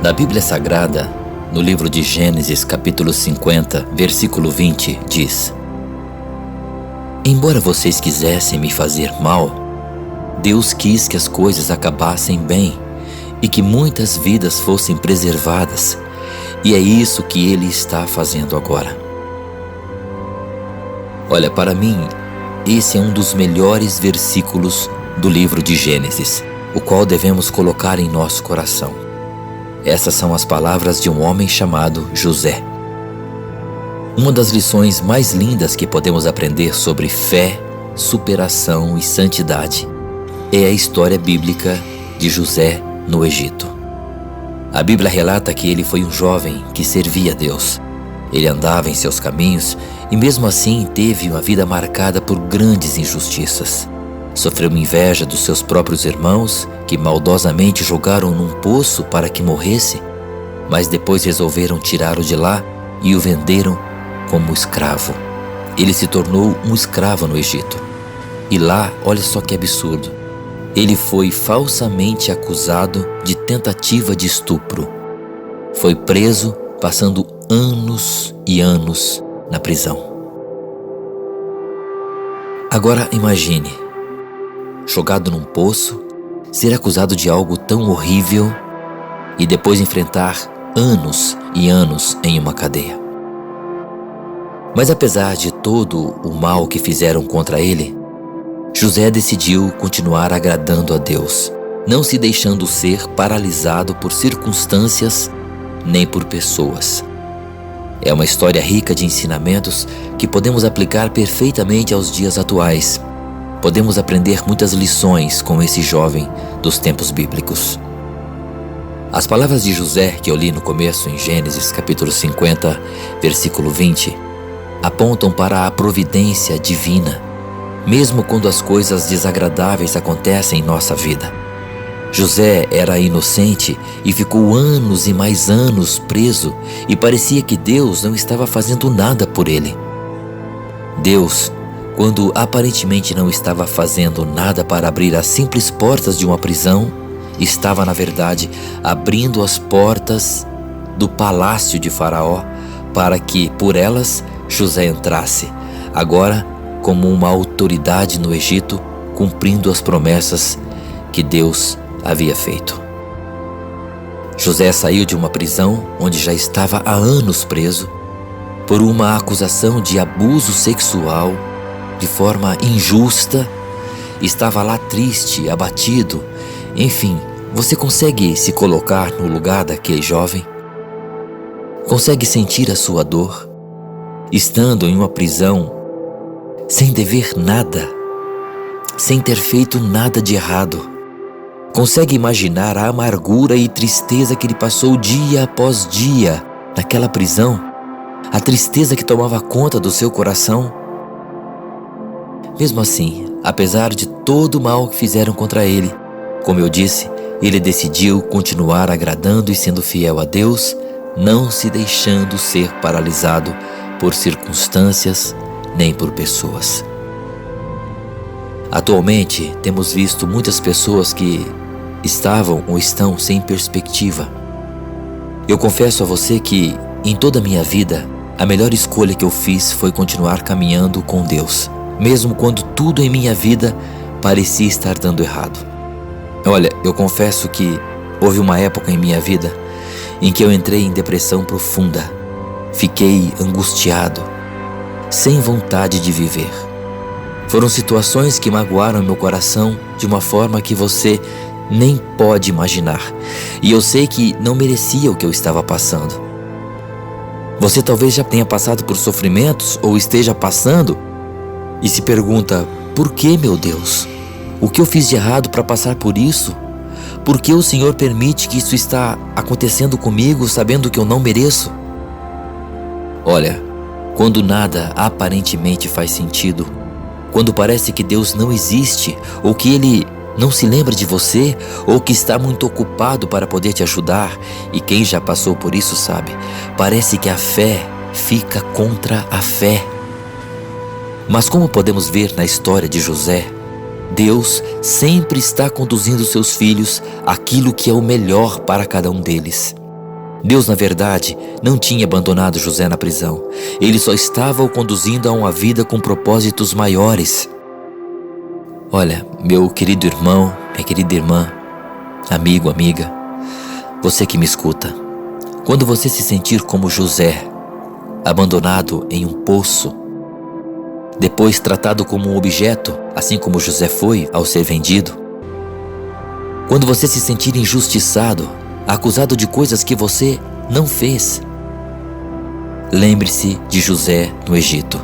Na Bíblia Sagrada, no livro de Gênesis, capítulo 50, versículo 20, diz: Embora vocês quisessem me fazer mal, Deus quis que as coisas acabassem bem e que muitas vidas fossem preservadas, e é isso que Ele está fazendo agora. Olha, para mim, esse é um dos melhores versículos do livro de Gênesis, o qual devemos colocar em nosso coração. Essas são as palavras de um homem chamado José. Uma das lições mais lindas que podemos aprender sobre fé, superação e santidade é a história bíblica de José no Egito. A Bíblia relata que ele foi um jovem que servia a Deus. Ele andava em seus caminhos e mesmo assim teve uma vida marcada por grandes injustiças. Sofreu inveja dos seus próprios irmãos, que maldosamente jogaram num poço para que morresse, mas depois resolveram tirá-lo de lá e o venderam como escravo. Ele se tornou um escravo no Egito. E lá, olha só que absurdo, ele foi falsamente acusado de tentativa de estupro. Foi preso, passando anos e anos na prisão. Agora imagine, jogado num poço, ser acusado de algo tão horrível e depois enfrentar anos e anos em uma cadeia. Mas apesar de todo o mal que fizeram contra ele, José decidiu continuar agradando a Deus, não se deixando ser paralisado por circunstâncias nem por pessoas. É uma história rica de ensinamentos que podemos aplicar perfeitamente aos dias atuais. Podemos aprender muitas lições com esse jovem dos tempos bíblicos. As palavras de José que eu li no começo em Gênesis capítulo 50, versículo 20, apontam para a providência divina, mesmo quando as coisas desagradáveis acontecem em nossa vida. José era inocente e ficou anos e mais anos preso e parecia que Deus não estava fazendo nada por ele. Deus, quando aparentemente não estava fazendo nada para abrir as simples portas de uma prisão, estava, na verdade, abrindo as portas do palácio de Faraó para que, por elas, José entrasse, agora como uma autoridade no Egito, cumprindo as promessas que Deus havia feito. José saiu de uma prisão onde já estava há anos preso por uma acusação de abuso sexual de forma injusta. Estava lá triste, abatido. Enfim, você consegue se colocar no lugar daquele jovem? Consegue sentir a sua dor? Estando em uma prisão, sem dever nada, sem ter feito nada de errado. Consegue imaginar a amargura e tristeza que ele passou dia após dia naquela prisão? A tristeza que tomava conta do seu coração? Mesmo assim, apesar de todo o mal que fizeram contra ele, como eu disse, ele decidiu continuar agradando e sendo fiel a Deus, não se deixando ser paralisado por circunstâncias nem por pessoas. Atualmente, temos visto muitas pessoas que estavam ou estão sem perspectiva. Eu confesso a você que, em toda a minha vida, a melhor escolha que eu fiz foi continuar caminhando com Deus, mesmo quando tudo em minha vida parecia estar dando errado. Olha, eu confesso que houve uma época em minha vida em que eu entrei em depressão profunda. Fiquei angustiado, sem vontade de viver. Foram situações que magoaram meu coração de uma forma que você nem pode imaginar. E eu sei que não merecia o que eu estava passando. Você talvez já tenha passado por sofrimentos ou esteja passando e se pergunta: por que, meu Deus? O que eu fiz de errado para passar por isso? Por que o Senhor permite que isso está acontecendo comigo, sabendo que eu não mereço? Olha, quando nada aparentemente faz sentido, quando parece que Deus não existe, ou que Ele não se lembra de você, ou que está muito ocupado para poder te ajudar, e quem já passou por isso sabe, parece que a fé fica contra a fé. Mas como podemos ver na história de José, Deus sempre está conduzindo seus filhos àquilo que é o melhor para cada um deles. Deus, na verdade, não tinha abandonado José na prisão. Ele só estava o conduzindo a uma vida com propósitos maiores. Olha, meu querido irmão, minha querida irmã, amigo, amiga, você que me escuta, quando você se sentir como José, abandonado em um poço, depois tratado como um objeto, assim como José foi ao ser vendido, quando você se sentir injustiçado, acusado de coisas que você não fez, lembre-se de José no Egito.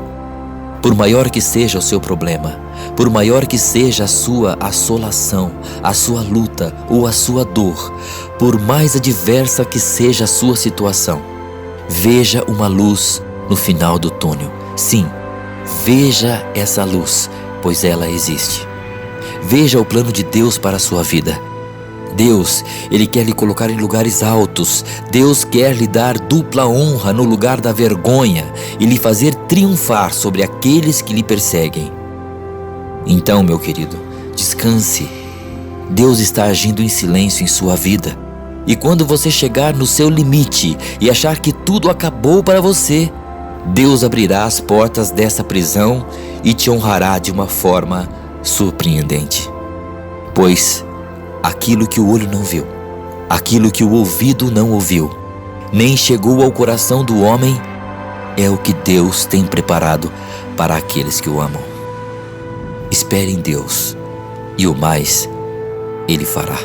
Por maior que seja o seu problema, por maior que seja a sua assolação, a sua luta ou a sua dor, por mais adversa que seja a sua situação, veja uma luz no final do túnel. Sim, veja essa luz, pois ela existe. Veja o plano de Deus para a sua vida. Deus, Ele quer lhe colocar em lugares altos. Deus quer lhe dar dupla honra no lugar da vergonha e lhe fazer triunfar sobre aqueles que lhe perseguem. Então, meu querido, descanse. Deus está agindo em silêncio em sua vida. E quando você chegar no seu limite e achar que tudo acabou para você, Deus abrirá as portas dessa prisão e te honrará de uma forma surpreendente. Pois aquilo que o olho não viu, aquilo que o ouvido não ouviu, nem chegou ao coração do homem, é o que Deus tem preparado para aqueles que o amam. Espere em Deus, e o mais Ele fará.